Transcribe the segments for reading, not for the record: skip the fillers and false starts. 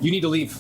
You need to leave.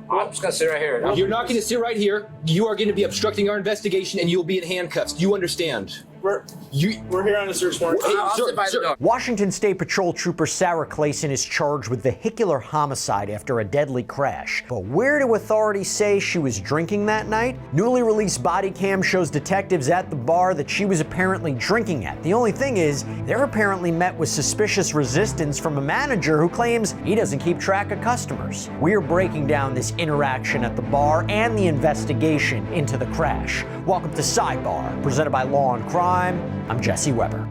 I'm just gonna sit right here. You're not going to sit right here. You are going to be obstructing our investigation, and you'll be in handcuffs. You understand? We're here on a search warrant. Hey, I'll sit by the door. Washington State Patrol Trooper Sarah Clasen is charged with vehicular homicide after a deadly crash. But where do authorities say she was drinking that night? Newly released body cam shows detectives at the bar that she was apparently drinking at. The only thing is, they're apparently met with suspicious resistance from a manager who claims he doesn't keep track of customers. We're breaking down this interaction at the bar and the investigation into the crash. Welcome to Sidebar, presented by Law&Crime. I'm Jesse Weber.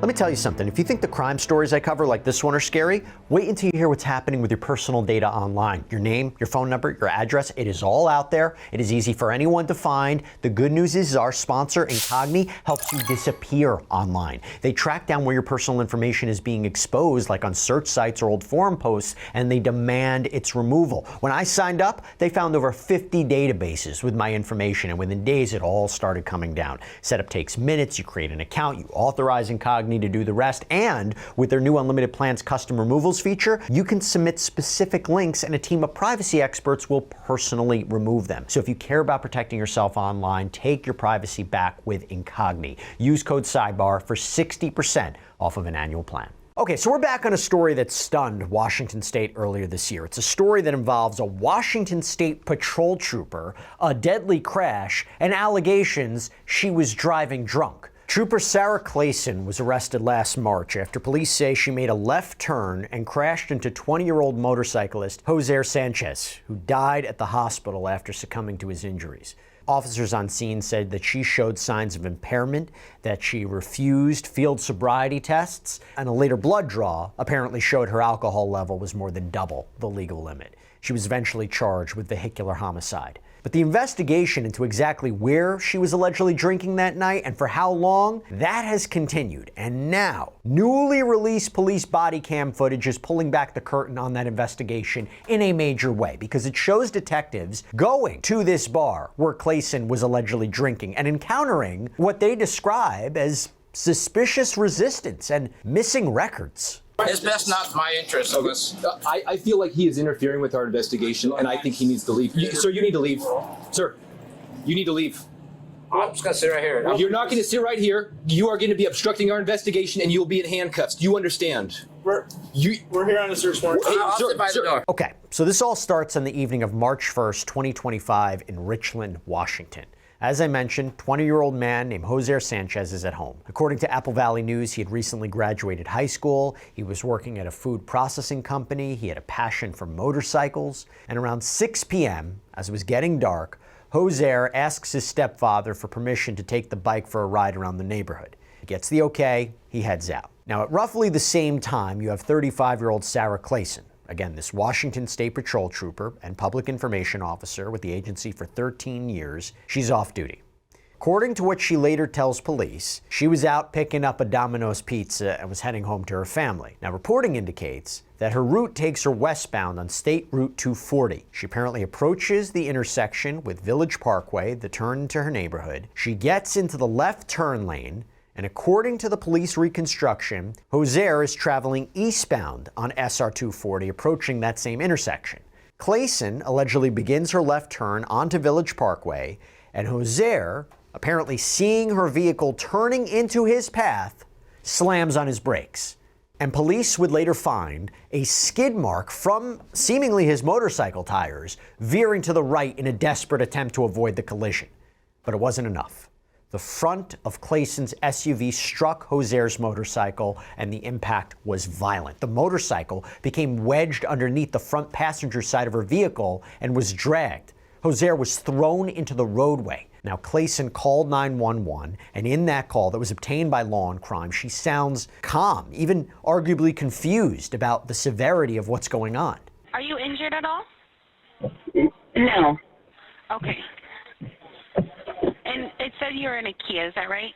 Let me tell you something. If you think the crime stories I cover, like this one, are scary, wait until you hear what's happening with your personal data online. Your name, your phone number, your address, it is all out there. It is easy for anyone to find. The good news is our sponsor, Incogni, helps you disappear online. They track down where your personal information is being exposed, like on search sites or old forum posts, and they demand its removal. When I signed up, they found over 50 databases with my information, and within days, it all started coming down. Setup takes minutes. You create an account, you authorize Incogni to do the rest, and with their new unlimited plans custom removals feature, you can submit specific links and a team of privacy experts will personally remove them. So if you care about protecting yourself online, take your privacy back with Incogni. Use code SIDEBAR for 60% off of an annual plan. Okay, so we're back on a story that stunned Washington State earlier this year. It's a story that involves a Washington State patrol trooper, a deadly crash, and allegations she was driving drunk. Trooper Sarah Clasen was arrested last March after police say she made a left turn and crashed into 20-year-old motorcyclist Jhoser Sanchez, who died at the hospital after succumbing to his injuries. Officers on scene said that she showed signs of impairment, that she refused field sobriety tests, and a later blood draw apparently showed her alcohol level was more than double the legal limit. She was eventually charged with vehicular homicide. But the investigation into exactly where she was allegedly drinking that night and for how long, that has continued. And now, newly released police body cam footage is pulling back the curtain on that investigation in a major way, because it shows detectives going to this bar where Clasen was allegedly drinking and encountering what they describe as suspicious resistance and missing records. It's best not my interest in this. I feel like he is interfering with our investigation, and I think he needs to leave. Sir, you need to leave. Sir, you need to leave. I'm just gonna sit right here. You're not going to sit right here. You are going to be obstructing our investigation, and you'll be in handcuffs. You understand? We're here on a search warrant. Hey, I'll sit by the door. Okay, so this all starts on the evening of March 1st, 2025 in Richland, Washington. As I mentioned, 20-year-old man named Jhoser Sanchez is at home. According to Apple Valley News, he had recently graduated high school. He was working at a food processing company. He had a passion for motorcycles. And around 6 p.m., as it was getting dark, Jhoser asks his stepfather for permission to take the bike for a ride around the neighborhood. He gets the okay, he heads out. Now, at roughly the same time, you have 35-year-old Sarah Clasen. Again, this Washington State Patrol trooper and public information officer with the agency for 13 years, she's off duty. According to what she later tells police, she was out picking up a Domino's pizza and was heading home to her family. Now, reporting indicates that her route takes her westbound on State Route 240. She apparently approaches the intersection with Village Parkway, the turn into her neighborhood. She gets into the left turn lane, and according to the police reconstruction, Jhoser is traveling eastbound on SR 240, approaching that same intersection. Clasen allegedly begins her left turn onto Village Parkway, and Jhoser, apparently seeing her vehicle turning into his path, slams on his brakes. And police would later find a skid mark from seemingly his motorcycle tires veering to the right in a desperate attempt to avoid the collision. But it wasn't enough. The front of Clasen's SUV struck Jhoser's motorcycle, and the impact was violent. The motorcycle became wedged underneath the front passenger side of her vehicle and was dragged. Jhoser was thrown into the roadway. Now, Clasen called 911, and in that call that was obtained by Law&Crime, she sounds calm, even arguably confused about the severity of what's going on. Are you injured at all? No. Okay. And it said you were in a Kia, is that right?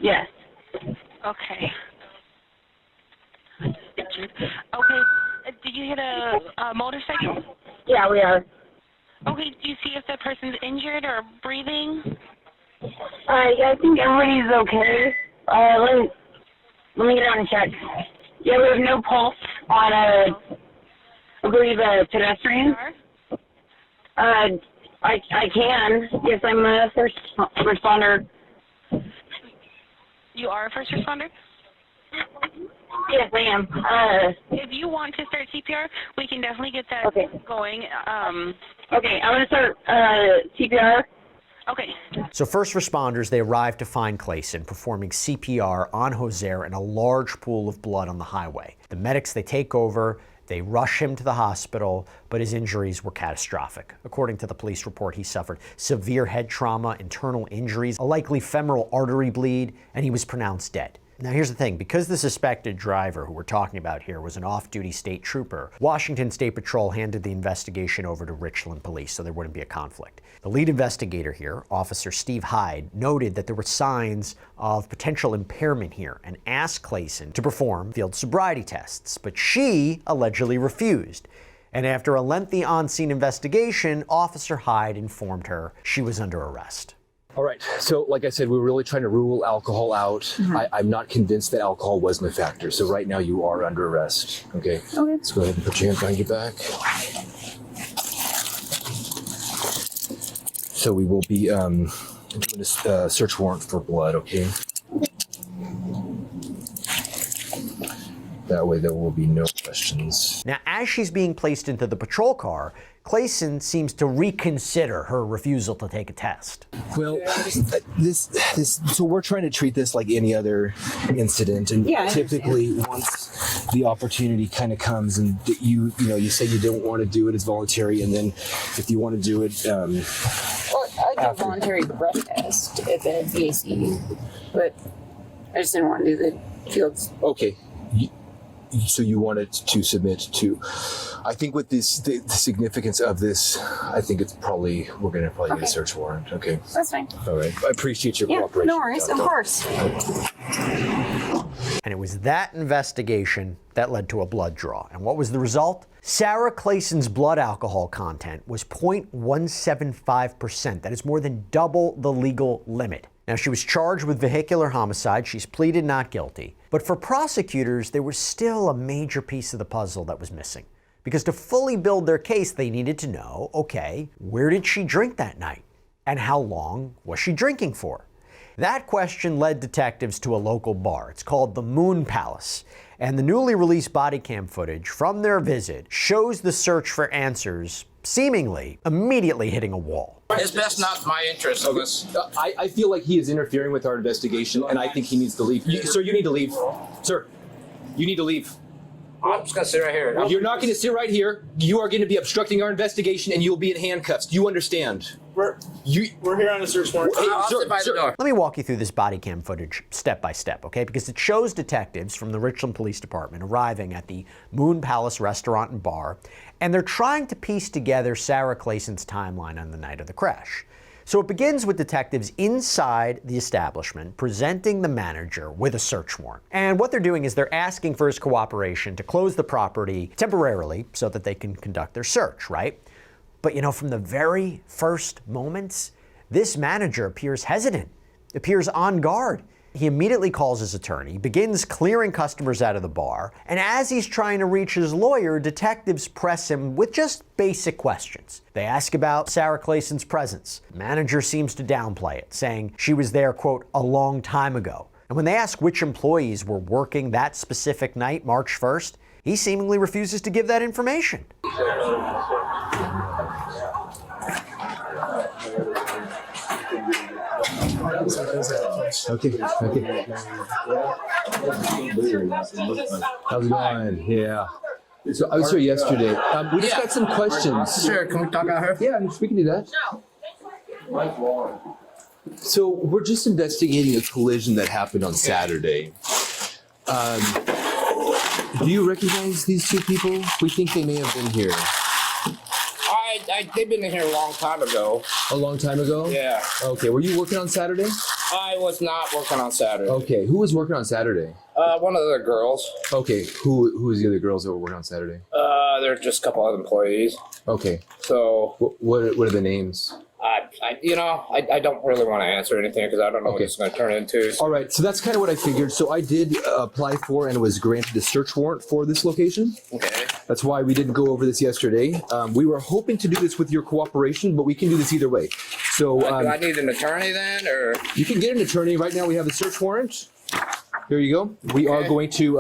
Yes. Okay. Okay. Did you hit a motorcycle? Yeah, we are. Okay. Do you see if the person's injured or breathing? Yeah, I think everybody's okay. Let me get on and check. Yeah, we have no pulse. on a, I believe, a pedestrian. I can. Yes, I'm a first responder. You are a first responder? Yes, I am. If you want to start CPR, we can definitely get that Okay. going. Okay, I'm going to start CPR. Okay. So first responders, they arrived to find Clasen performing CPR on Jhoser in a large pool of blood on the highway. The medics, they take over, they rush him to the hospital, but his injuries were catastrophic. According to the police report, he suffered severe head trauma, internal injuries, a likely femoral artery bleed, and he was pronounced dead. Now here's the thing, because the suspected driver who we're talking about here was an off-duty state trooper, Washington State Patrol handed the investigation over to Richland Police so there wouldn't be a conflict. The lead investigator here, Officer Steve Hyde, noted that there were signs of potential impairment here and asked Clasen to perform field sobriety tests, but she allegedly refused. And after a lengthy on-scene investigation, Officer Hyde informed her she was under arrest. All right. So, like I said, we're really trying to rule alcohol out. I'm not convinced that alcohol wasn't a factor. So right now you are under arrest. Okay. Okay. Let's go ahead and put your hands behind your back. So we will be doing a search warrant for blood. Okay. That way there will be no questions. Now, as she's being placed into the patrol car, Clasen seems to reconsider her refusal to take a test. Well, so we're trying to treat this like any other incident, and typically once the opportunity kind of comes and you say you don't want to do it, it's voluntary, and then if you want to do it, Well, I do a voluntary breath test at the VAC, but I just didn't want to do the fields. okay. So you wanted to submit to, I think with this, the significance of this, I think it's probably, we're going to probably get a search warrant. Okay. That's fine. All right. I appreciate your Yeah, cooperation. no worries, of course. And it was that investigation that led to a blood draw. And what was the result? Sarah Clasen's blood alcohol content was 0.175%. That is more than double the legal limit. Now, she was charged with vehicular homicide. She's pleaded not guilty. But for prosecutors, there was still a major piece of the puzzle that was missing. Because to fully build their case, they needed to know, okay, where did she drink that night? And how long was she drinking for? That question led detectives to a local bar. It's called the Moon Palace. And the newly released body cam footage from their visit shows the search for answers seemingly immediately hitting a wall. It's best not my interest in this. I feel like he is interfering with our investigation, and I think he needs to leave. Sir, you need to leave. Sir, you need to leave. I'm just gonna sit right here. You're not going to sit right here. You are going to be obstructing our investigation, and you'll be in handcuffs. Do you understand? We're here on a search warrant. Hey, I'll sit by the door. Let me walk you through this body cam footage step by step, okay? Because it shows detectives from the Richland Police Department arriving at the Moon Palace restaurant and bar, and they're trying to piece together Sarah Clasen's timeline on the night of the crash. So it begins with detectives inside the establishment presenting the manager with a search warrant. And what they're doing is they're asking for his cooperation to close the property temporarily so that they can conduct their search, right? But from the very first moments, this manager appears hesitant, appears on guard. He immediately calls his attorney, begins clearing customers out of the bar, and as he's trying to reach his lawyer, detectives press him with just basic questions. They ask about Sarah Clasen's presence. The manager seems to downplay it, saying she was there, quote, a long time ago. And when they ask which employees were working that specific night, March 1st, he seemingly refuses to give that information. Okay. How's it going? Yeah. So I was here yesterday. We just got some questions. Sure, can we talk about her? Yeah, we can do that. So we're just investigating a collision that happened on Saturday. Do you recognize these two people? We think they may have been here. They've been in here a long time ago. A long time ago? Yeah. Okay, were you working on Saturday? I was not working on Saturday. Okay, who was working on Saturday? One of the girls. Okay, who was the other girls that were working on Saturday? There are just a couple other employees. Okay. So What are the names? I I don't really want to answer anything because I don't know what it's going to turn into. All right, so that's kind of what I figured. So I did apply for and was granted a search warrant for this location. Okay. That's why we didn't go over this yesterday. We were hoping to do this with your cooperation, but we can do this either way. So Do I need an attorney then, or? you can get an attorney. Right now we have a search warrant. Here you go. We are going to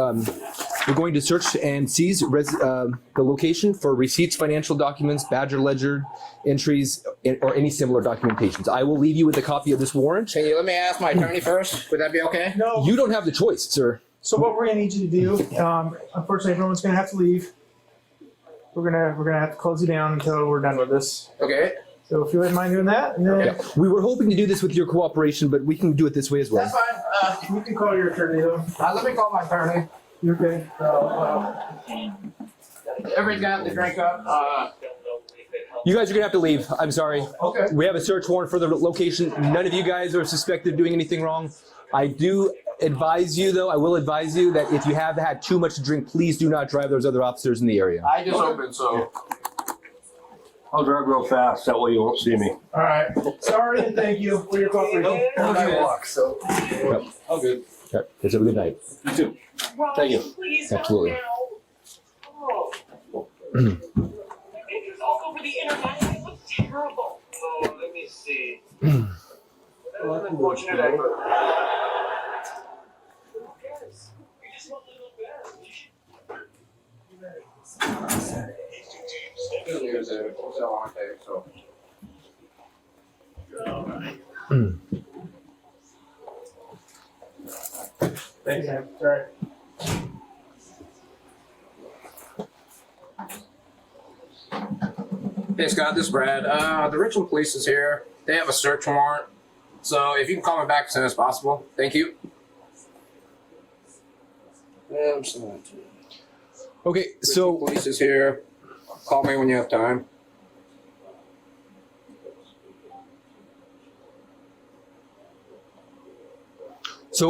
we're going to search and seize the location for receipts, financial documents, badge or ledger entries, or any similar documentations. I will leave you with a copy of this warrant. Can you let me ask my attorney first? Would that be okay? No. You don't have the choice, sir. So what we're gonna need you to do, unfortunately, everyone's gonna have to leave. We're gonna have to close you down until we're done with this. Okay. So if you wouldn't mind doing that, and then Yeah. We were hoping to do this with your cooperation, but we can do it this way as well. That's fine. you can call your attorney though. Let me call my attorney. You're okay. Everybody got the drink up. You guys are gonna have to leave. I'm sorry. Okay. We have a search warrant for the location. None of you guys are suspected of doing anything wrong. I do advise you, though, I will advise you that if you have had too much to drink, please do not drive those other officers in the area. I just opened, so. I'll drive real fast, that way you won't see me. All right. Sorry and thank you for your cooperation. Walk, so. Yep. All good. Yep. Have a good night. You too. Thank you. Absolutely. It's all over the internet. It looks terrible. Oh, let me see. That's unfortunate. Who cares? We just want a little better. Good news there. It's a long day, so. Thanks, man. Sorry. Hey Scott, this is Brad. The Richmond Police is here. They have a search warrant. So if you can call me back as soon as possible. Thank you. Yeah, I'm still on to it. Okay, so Police is here. Call me when you have time.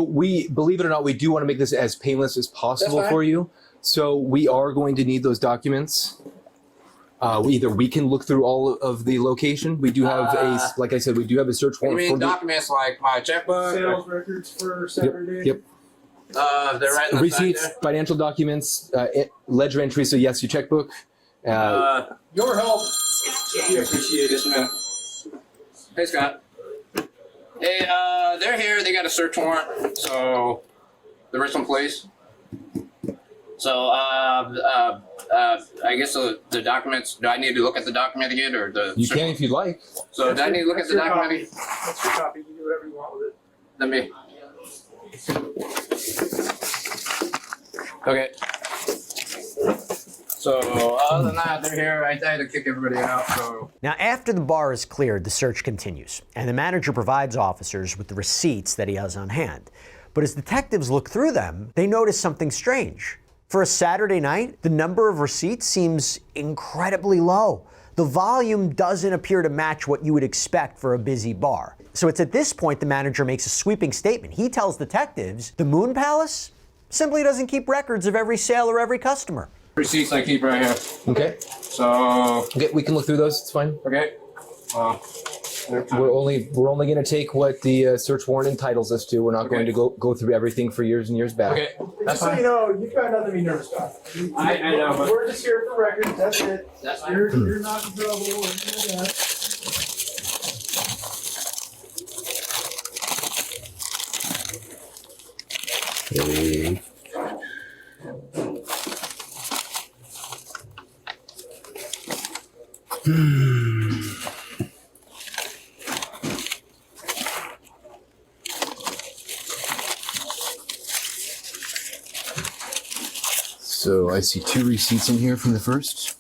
we, believe it or not, we do want to make this as painless as possible That's fine. for you. So we are going to need those documents. We can look through all of the location. We do have like I said, we do have a search You warrant mean for the documents like my checkbook? Sales records for Saturday. Yep. They're right in the Receipts, side financial documents, ledger entries. So yes, your checkbook. there. Your help. We appreciate it, man. Hey Scott. Hey, they're here. They got a search warrant. So, the Richmond Police. So, I guess the documents. Do I need to look at the document again, or the? You can if you'd like. So, do I need to look at the document? That's your copy. You can do whatever you want with it. Let me. Okay. So, other than that, they're here. I had to kick everybody out. So. Now, after the bar is cleared, the search continues, and the manager provides officers with the receipts that he has on hand. But as detectives look through them, they notice something strange. For a Saturday night, the number of receipts seems incredibly low. The volume doesn't appear to match what you would expect for a busy bar. So it's at this point the manager makes a sweeping statement. He tells detectives the Moon Palace simply doesn't keep records of every sale or every customer. Receipts I keep right here. Okay. So. Okay, we can look through those. It's fine. Okay. We're only going to take what the search warrant entitles us to. We're not going to go through everything for years and years back. Okay. That's Just so fine. you know, you've got nothing to be nervous about. I know, but. We're just here for records. That's it. That's fine. You're not in trouble or anything like that. Okay. So I see 2 receipts in here from the first.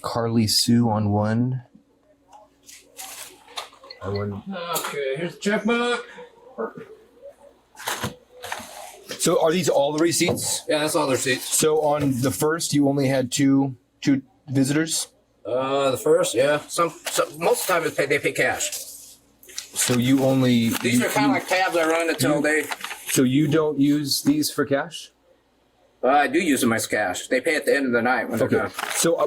Carly Sue on one. Okay, here's the checkbook. So are these all the receipts? Yeah, that's all the receipts. So on the first, you only had two visitors. The first, yeah. Some most of the time they pay cash. So you only These are kind of like tabs I run until they. So you don't use these for cash? I do use them as cash. They pay at the end of the night when they're Okay. done. So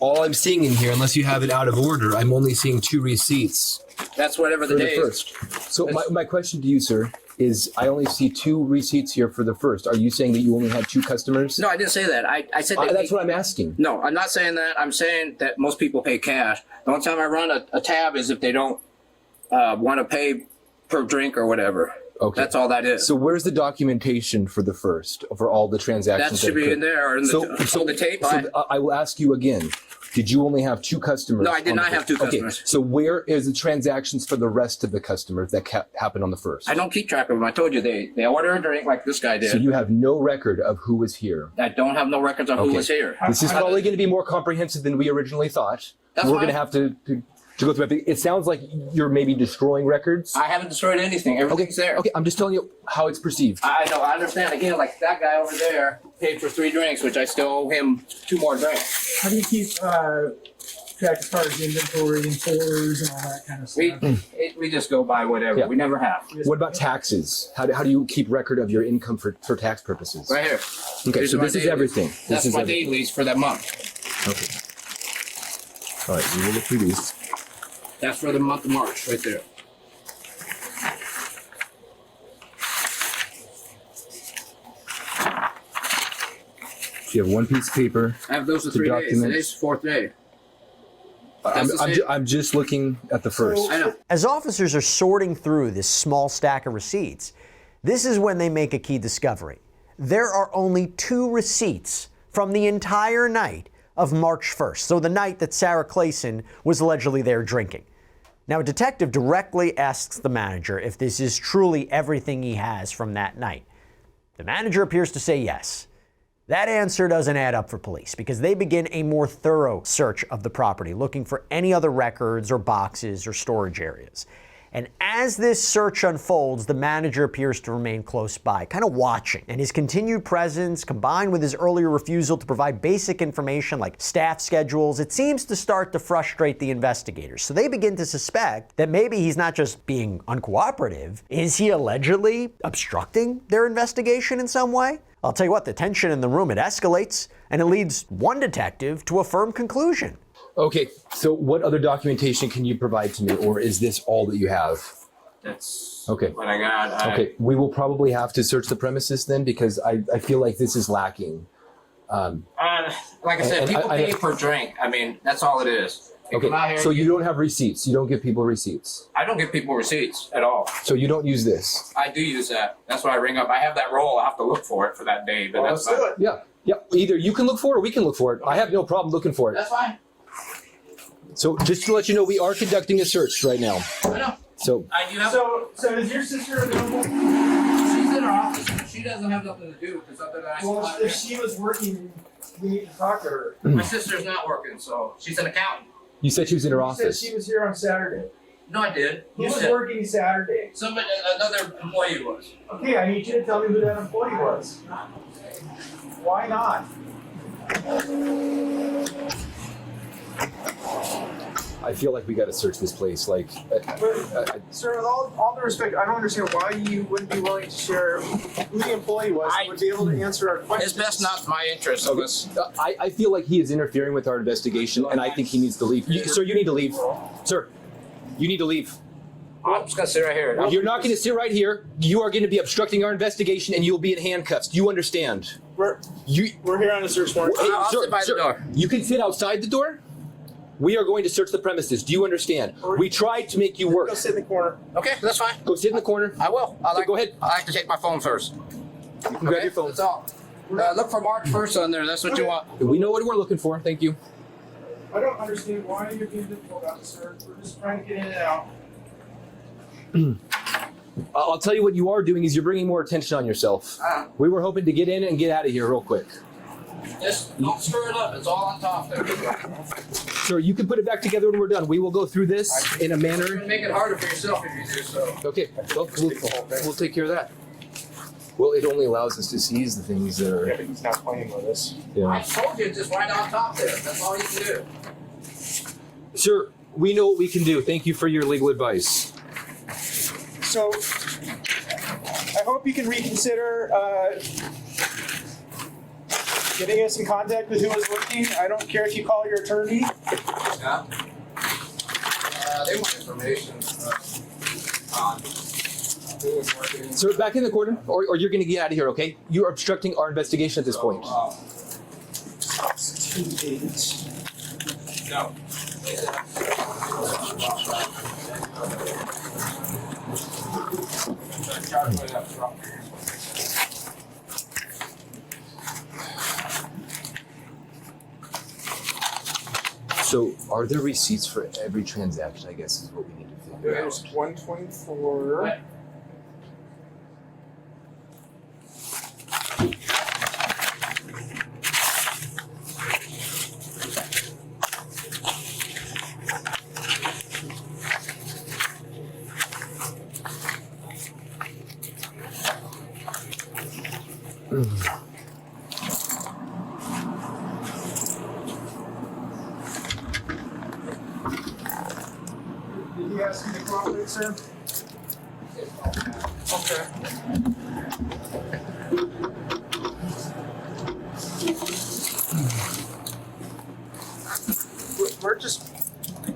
all I'm seeing in here, unless you have it out of order, I'm only seeing 2 receipts That's whatever for the the day is. first. So my question to you, sir, is I only see 2 receipts here for the first. Are you saying that you only had 2 customers? No, I didn't say that. I said That's what I'm asking. No, I'm not saying that. I'm saying that most people pay cash. The only time I run a tab is if they don't want to pay per drink or whatever. Okay. That's all that is. So where's the documentation for the first, for all the transactions? That should be occurred? in there or in the tape. I will ask you again. Did you only have 2 customers? No, I did not have 2 customers. Okay, so where is the transactions for the rest of the customers that happened on the first? I don't keep track of them. I told you they order a drink like this guy did. So you have no record of who was here? I don't have no records of who was here. This is probably going to be more comprehensive than we originally thought. That's We're fine. going to have to go through it. It sounds like you're maybe destroying records. I haven't destroyed anything. Everything's there. Okay, I'm just telling you how it's perceived. I know. I understand. Again, like that guy over there paid for 3 drinks, which I still owe him 2 more drinks. How do you keep track as far as inventory and fours and all that kind of stuff? We just go by whatever. Yeah. We never have. What about taxes? How do you keep record of your income for tax purposes? Right here. Okay, Here's so my this is dailies. everything. That's my dailies for that month. Okay. All right, we will look through these. That's for the month of March, right there. So you have 1 piece of paper. I have those for To 3 days. document. Today's the 4th day. That's the same. I'm just looking at the first. I know. As officers are sorting through this small stack of receipts, this is when they make a key discovery. There are only 2 receipts from the entire night of March 1st, so the night that Sarah Clasen was allegedly there drinking. Now, a detective directly asks the manager if this is truly everything he has from that night. The manager appears to say yes. That answer doesn't add up for police because they begin a more thorough search of the property, looking for any other records or boxes or storage areas. And as this search unfolds, the manager appears to remain close by, kind of watching. And his continued presence, combined with his earlier refusal to provide basic information like staff schedules, it seems to start to frustrate the investigators. So they begin to suspect that maybe he's not just being uncooperative. Is he allegedly obstructing their investigation in some way? I'll tell you what, the tension in the room, it escalates, and it leads one detective to a firm conclusion. Okay, so what other documentation can you provide to me, or is this all that you have? That's Okay. what I got. Okay, we will probably have to search the premises then because I feel like this is lacking. Like I said, and people I- pay per drink. I mean, that's all it is. They come out Okay, here, so you don't have receipts. You don't give people receipts. I don't give people receipts at all. So you don't use this. I do use that. That's why I ring up. I have that roll. I have to look for it for that day, but that's fine. Yeah. Yeah. Either you can look for it or we can look for it. I have no problem looking for it. That's fine. So just to let you know, we are conducting a search right now. I know. So I do have. So is your sister available? She's in her office. She doesn't have nothing to do with this other than I Well, if she was working, we need to talk to her. My sister's not working, so she's an accountant. you said she was in her You said office. she was here on Saturday. No, I did. Who You was said working Saturday? somebody, another employee was. Okay, I need you to tell me who that employee was. Why not? I feel like we got to search this place. Like, Sir, with all due respect, I don't understand why you wouldn't be willing to share who the employee was and would be able to answer our questions. It's best not my interest of this. I feel like he is interfering with our investigation, and I think he needs to leave. Sir, you need to leave. Sir, you need to leave. I'm just gonna sit right here. You're not going to sit right here. You are going to be obstructing our investigation, and you will be in handcuffs. Do you understand? We're here on a search warrant. Hey, I'll sit by the door. You can sit outside the door. We are going to search the premises. Do you understand? We tried to make you work. Go sit in the corner. Okay, that's fine. Go sit in the corner. I will. Go ahead. I like to take my phone first. You can grab your phone. That's all. Look for March 1st on there. That's what you want. We know what we're looking for. Thank you. I don't understand why you're being difficult about this, sir. We're just trying to get in and out. I'll tell you what you are doing is you're bringing more attention on yourself. We were hoping to get in and get out of here real quick. Just don't screw it up. It's all on top there. Sir, you can put it back together when we're done. We will go through this in a You're manner. gonna make it harder for yourself if you do so. Okay, well, we'll take care of that. Well, it only allows us to seize the things that are. Yeah, but he's not playing with us. I Yeah. told you, just right on top there. That's all you can do. Sir, we know what we can do. Thank you for your legal advice. So, I hope you can reconsider getting us in contact with who was working. I don't care if you call your attorney. Yeah. They want information on who was working. Sir, back in the corner, or you're going to get out of here, okay? You're obstructing our investigation at this point. No. So, are there receipts for every transaction? I guess is what we need to figure out. There's 124. Did he ask you to cooperate, sir? Okay. We're just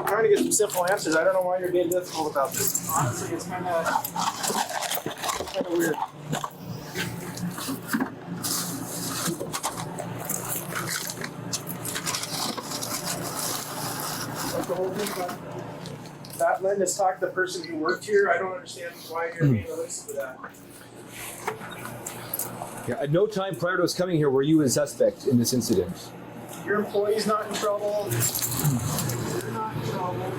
trying to get some simple answers. I don't know why you're being difficult about this. Honestly, it's kind of weird. Like the whole thing about that Lynn has talked to the person who worked here. I don't understand why you're being released for that. Yeah, at no time prior to us coming here were you a suspect in this incident. Your employee's not in trouble. You're not in trouble.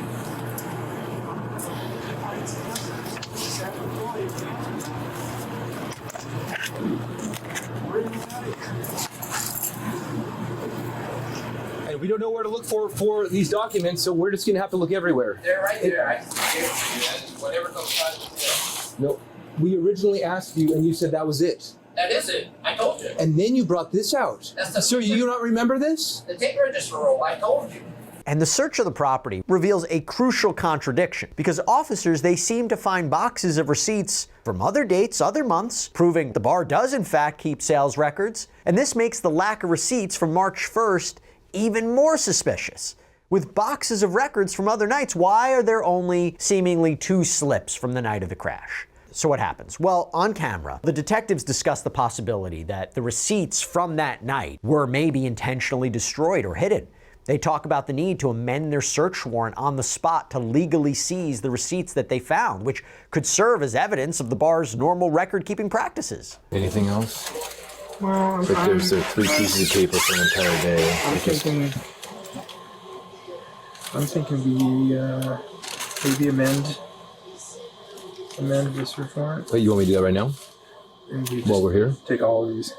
And we don't know where to look for these documents, so we're just going to have to look everywhere. They're right there. I just gave it to you. I just, whatever comes out. No, we originally asked you, and you said that was it. That is it. I told you. And then you brought this out. That's the So you not remember this? The tape register roll. I told you. And the search of the property reveals a crucial contradiction because officers, they seem to find boxes of receipts from other dates, other months, proving the bar does in fact keep sales records. And this makes the lack of receipts from March 1st even more suspicious. With boxes of records from other nights, why are there only seemingly 2 slips from the night of the crash? So what happens? Well, on camera, the detectives discuss the possibility that the receipts from that night were maybe intentionally destroyed or hidden. They talk about the need to amend their search warrant on the spot to legally seize the receipts that they found, which could serve as evidence of the bar's normal record-keeping practices. Anything else? Well, But there's 3 pieces of paper for an entire day. I'm thinking we maybe amend the search warrant. But you want me to do that right now? And we While we're here? take all of these.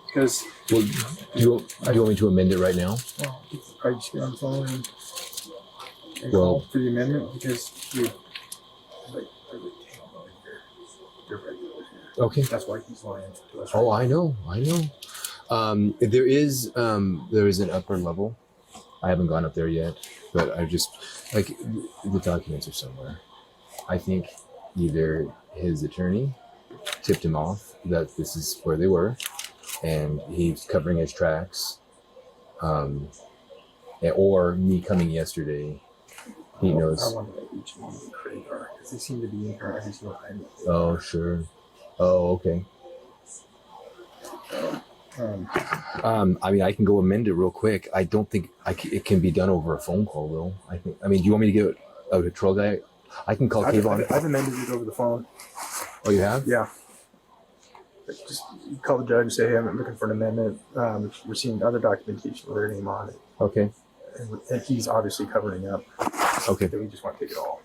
Because, Well, do you want me to amend it right now? well, probably just get on the phone and Well- call for the amendment because you like you're regular here. Okay. That's why he's lying to us. Oh, I know. There is an upper level. I haven't gone up there yet, but I just like the documents are somewhere. I think either his attorney tipped him off that this is where they were, and he's covering his tracks, or me coming yesterday. He knows. I want to each one of the credit card because they seem to be in here every single time. Oh, sure. Oh, okay. I mean, I can go amend it real quick. I don't think it can be done over a phone call, though. Do you want me to get a patrol guy? I can call Kayvon. I've amended it over the phone. Oh, you have? Yeah. Just call the judge and say, hey, I'm looking for an amendment. We're seeing other documentation with their name on it. Okay. And he's obviously covering up. Okay. So we just want to take it all.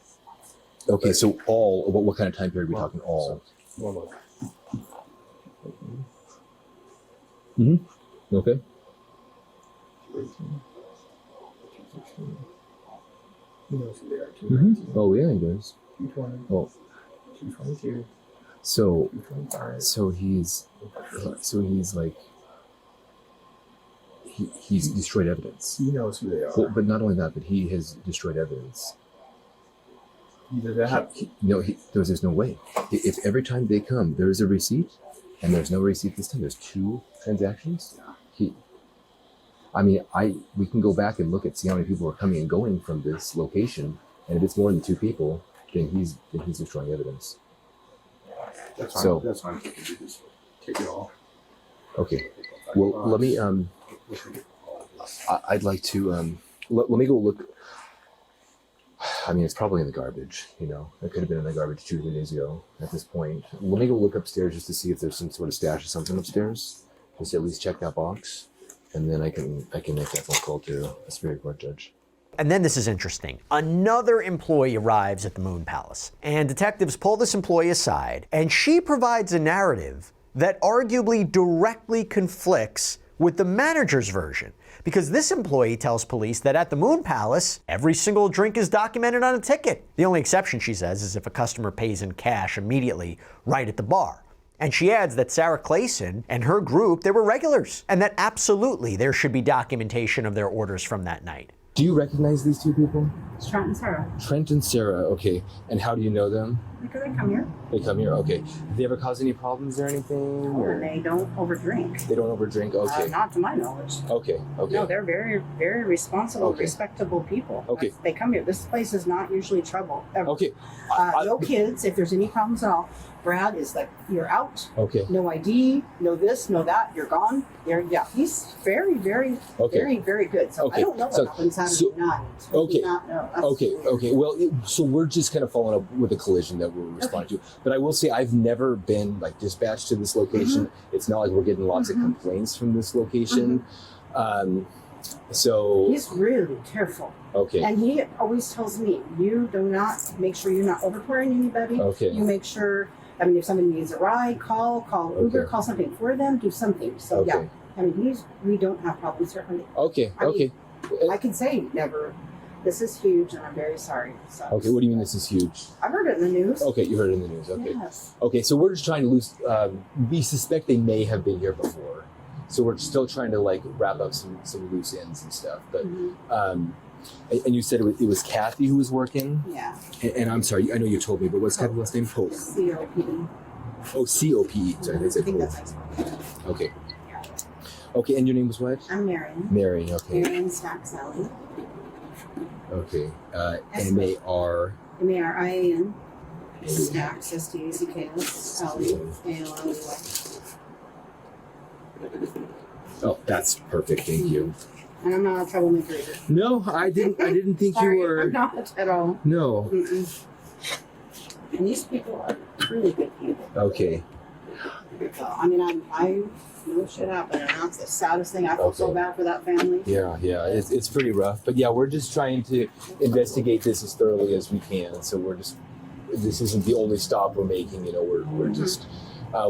Okay, so all, what kind of time period are we talking all? Well, look. Mm-hmm. Okay. He knows who they are. Mm-hmm. Oh, yeah, he does. 220. Oh. 222. So 225. he's like, he's destroyed evidence. He knows who they are. Well, but not only that, but he has destroyed evidence. Either that. There's no way. If every time they come, there's a receipt, and there's no receipt this time, there's 2 transactions, I mean, we can go back and look at see how many people are coming and going from this location, and if it's more than 2 people, then he's destroying evidence. That's fine. So That's fine. Just take it off. okay. Well, let me I'd like to let me go look. I mean, it's probably in the garbage. You know, it could have been in the garbage 2 or 3 days ago. At this point, let me go look upstairs just to see if there's some sort of stash of something upstairs. Just at least check that box, and then I can make that phone call to a Superior Court judge. And then this is interesting. Another employee arrives at the Moon Palace, and detectives pull this employee aside, and she provides a narrative that arguably directly conflicts with the manager's version. Because this employee tells police that at the Moon Palace, every single drink is documented on a ticket. The only exception, she says, is if a customer pays in cash immediately right at the bar. And she adds that Sarah Clasen and her group, they were regulars, and that absolutely there should be documentation of their orders from that night. Do you recognize these 2 people? It's Trent and Sarah. Trent and Sarah, okay. And how do you know them? Because they come here. They come here, okay. Did they ever cause any problems or anything? Or? They don't overdrink. They don't overdrink, okay. Not to my knowledge. Okay. No, they're very, very responsible, respectable people. Okay. They come here. This place is not usually trouble, ever. Okay. No kids, if there's any problems at all. Brad is like, you're out. Okay. No ID, no this, no that, you're gone. He's very, very, very, very good. So I don't know what happened Saturday night. Okay. Not know. Okay. Well, so we're just kind of following up with a collision that we're responding to. But I will say I've never been like dispatched to this location. It's not like we're getting lots of complaints from this location. So he's really careful. Okay. And he always tells me, you do not make sure you're not overpowering anybody. Okay. You make sure. I mean, if somebody needs a ride, call Uber, call something for them, do something. So yeah, I mean, we don't have problems certainly. Okay. I mean, I can say never. This is huge, and I'm very sorry. So, okay, what do you mean this is huge? I've heard it in the news. Okay, you heard it in the news. Okay. Yes. Okay, so we're just trying to we suspect they may have been here before, so we're still trying to like wrap up some loose ends and stuff. But and you said it was Kathy who was working. Yeah. And I'm sorry, I know you told me, but what's Kathy's last name? Hope. COPE. Oh, COPE. Sorry, they said Hope. Okay. Okay, and your name was what? I'm Marion. Marion. Okay. Marion Stacks Alley. Okay. M-A-R. M-A-R-I-A-N. Stacks, S-T-A-C-K-S, Alley, A-L-L-E-Y. Oh, that's perfect. Thank you. And I'm not a troublemaker either. No, I didn't think Sorry, you were. I'm not at all. No. Mm-mm. And these people are really good people. Okay. So, I mean, I know shit happened, and that's the saddest thing. I feel so bad for that family. Yeah, it's pretty rough. But yeah, we're just trying to investigate this as thoroughly as we can. So this isn't the only stop we're making. You know, we're just.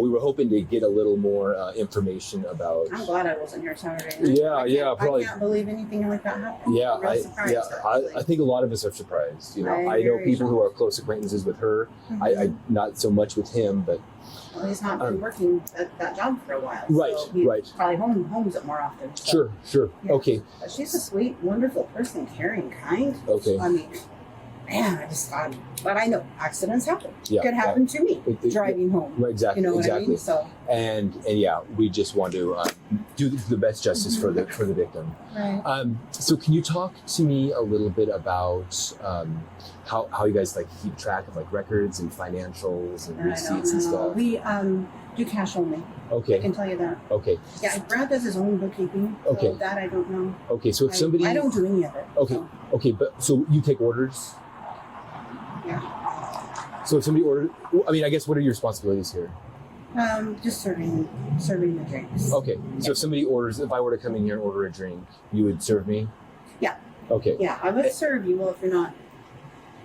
We were hoping to get a little more information about. I'm glad I wasn't here Saturday. Yeah, probably. I can't believe anything like that happened. Yeah, I'm real surprised, I think a lot of us are surprised. You know, I know people who are close acquaintances with her. I not so much with him, but. Well, he's not been working at that job for a while. Right, so he's right. Probably homes it more often. So. Sure. Yeah. Okay. But she's a sweet, wonderful person, caring, kind. Okay. I mean, man, but I know accidents happen. Yeah, Could happen to me driving home. Right, exactly. You know exactly. what I mean? So. And yeah, we just want to do the best justice for the victim. Right. So can you talk to me a little bit about how you guys like keep track of like records and financials and receipts and stuff? We do cash only. Okay. I can tell you that. Okay. Yeah, Brad does his own bookkeeping. Okay. So that I don't know. Okay, so if somebody I don't do any of it. Okay. So. Okay, but so you take orders? Yeah. So if somebody ordered, I mean, I guess what are your responsibilities here? Just serving the drinks. Okay, so if somebody orders, if I were to come in here and order a drink, you would serve me? Yeah. Okay. Yeah, I would serve you. Well, if you're not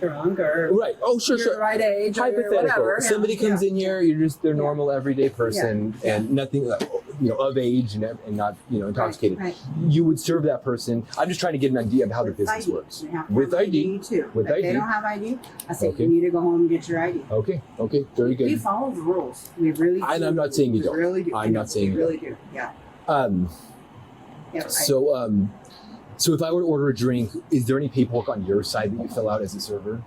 drunk or right. Oh, sure. right age. Hypothetical. Or whatever. Somebody comes in here, you're just their normal everyday person, and nothing, of age and not intoxicated. Right. You would serve that person. I'm just trying to get an idea of how the business works. With ID too. If they don't have ID, I say you need to go home and get your ID. Okay. Very good. We follow the rules. We really do. And I'm not saying you don't. We really do. I'm not saying you really do. Yeah. So if I were to order a drink, is there any paperwork on your side that you fill out as a server?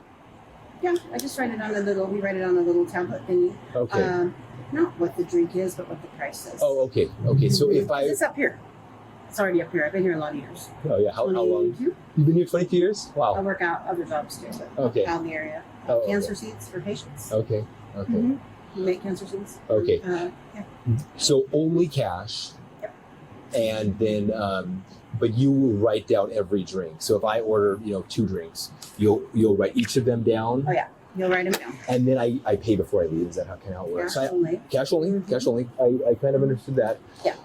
Yeah, I just write it on we write it on a little tablet thingy. Okay. Not what the drink is, but what the price is. Oh, okay. So if it's up here. It's already up here. I've been here a lot of years. Oh yeah, how long? 22. You've been here 22 years? I Wow. work out other jobs too, but Okay. out in the area. Oh, Cancer okay. seeds for patients. Okay. Okay. Mhm. We make cancer seeds. Okay. Yeah. So only cash, and then, but you will write down every drink. So if I order, 2 drinks, you'll write each of them down, Oh yeah. You'll write them down. and then I pay before I leave. Is that kind of how it works? Cash only. Cash only. Cash only. I kind of understood that. Yeah.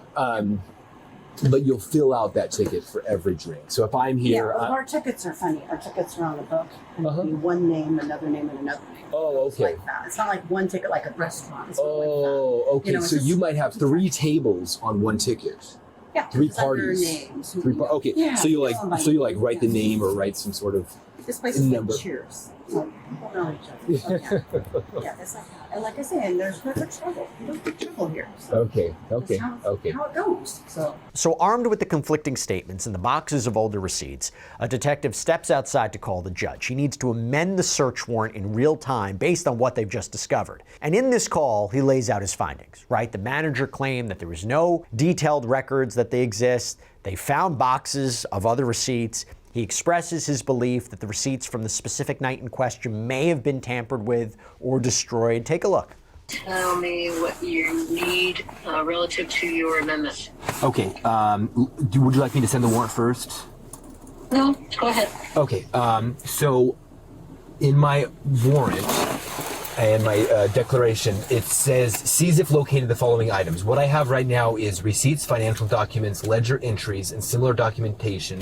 But you'll fill out that ticket for every drink. So if I'm here, Yeah, well, our tickets are funny. Our tickets are on the book, and it'll be one name, another name, and another name. Oh, It's okay. like that. It's not like one ticket like a restaurant. It's not like that. Oh, okay. it's So just- you might have 3 tables on one ticket. Yeah. 3 it's under parties. names. Okay. Yeah, so you somebody- write the name or write some sort of This place is number. like Cheers. Like, people know each other. So, yeah, it's like that. And like I said, and there's never trouble. You don't get trouble here. So Okay. Okay. that's Okay. how it goes. So armed with the conflicting statements and the boxes of older receipts, a detective steps outside to call the judge. He needs to amend the search warrant in real time based on what they've just discovered. And in this call, he lays out his findings, right? The manager claimed that there was no detailed records that they exist. They found boxes of other receipts. He expresses his belief that the receipts from the specific night in question may have been tampered with or destroyed. Take a look. Tell me what you need relative to your amendment. Okay. Would you like me to send the warrant first? No, go ahead. Okay. So in my warrant and my declaration, it says, sees if located the following items. What I have right now is receipts, financial documents, ledger entries, and similar documentation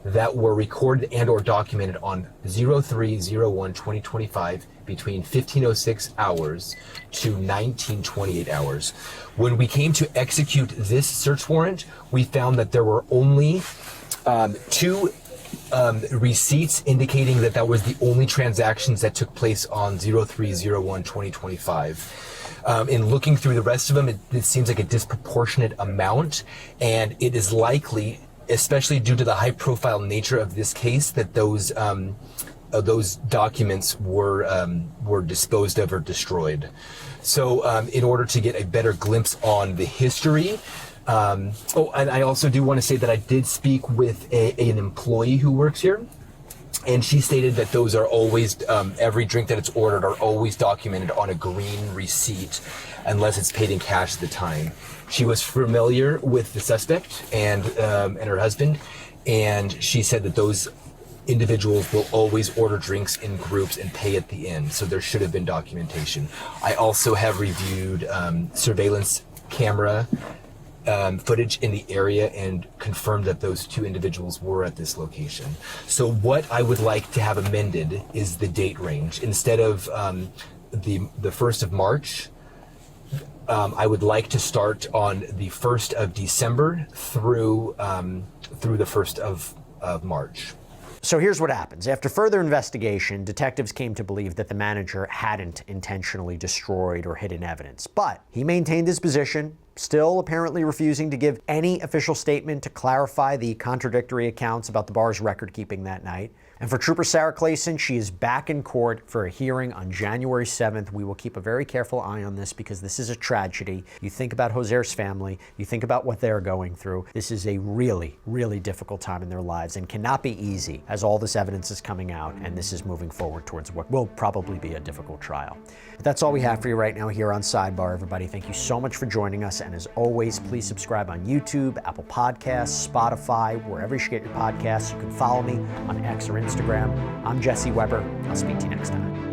that were recorded and or documented on 03/01/2025 between 1506 hours to 1928 hours. When we came to execute this search warrant, we found that there were only 2 receipts indicating that was the only transactions that took place on 03/01/2025. In looking through the rest of them, it seems like a disproportionate amount, and it is likely, especially due to the high-profile nature of this case, that those documents were disposed of or destroyed. So, in order to get a better glimpse on the history. And I also do want to say that I did speak with an employee who works here, and she stated that those are always, every drink that it's ordered are always documented on a green receipt, unless it's paid in cash at the time. She was familiar with the suspect and her husband, and she said that those individuals will always order drinks in groups and pay at the end, so there should have been documentation. I also have reviewed surveillance camera footage in the area and confirmed that those 2 individuals were at this location. So what I would like to have amended is the date range. Instead of the 1st of March, I would like to start on the 1st of December through the 1st of March. So here's what happens. After further investigation, detectives came to believe that the manager hadn't intentionally destroyed or hidden evidence. But he maintained his position, still apparently refusing to give any official statement to clarify the contradictory accounts about the bar's record-keeping that night. And for Trooper Sarah Clasen, she is back in court for a hearing on January 7th. We will keep a very careful eye on this because this is a tragedy. You think about Jhoser's family, you think about what they're going through. This is a really, really difficult time in their lives and cannot be easy as all this evidence is coming out and this is moving forward towards what will probably be a difficult trial. But that's all we have for you right now here on Sidebar, everybody. Thank you so much for joining us. And as always, please subscribe on YouTube, Apple Podcasts, Spotify, wherever you should get your podcasts. You can follow me on X or Instagram. I'm Jesse Weber. I'll speak to you next time.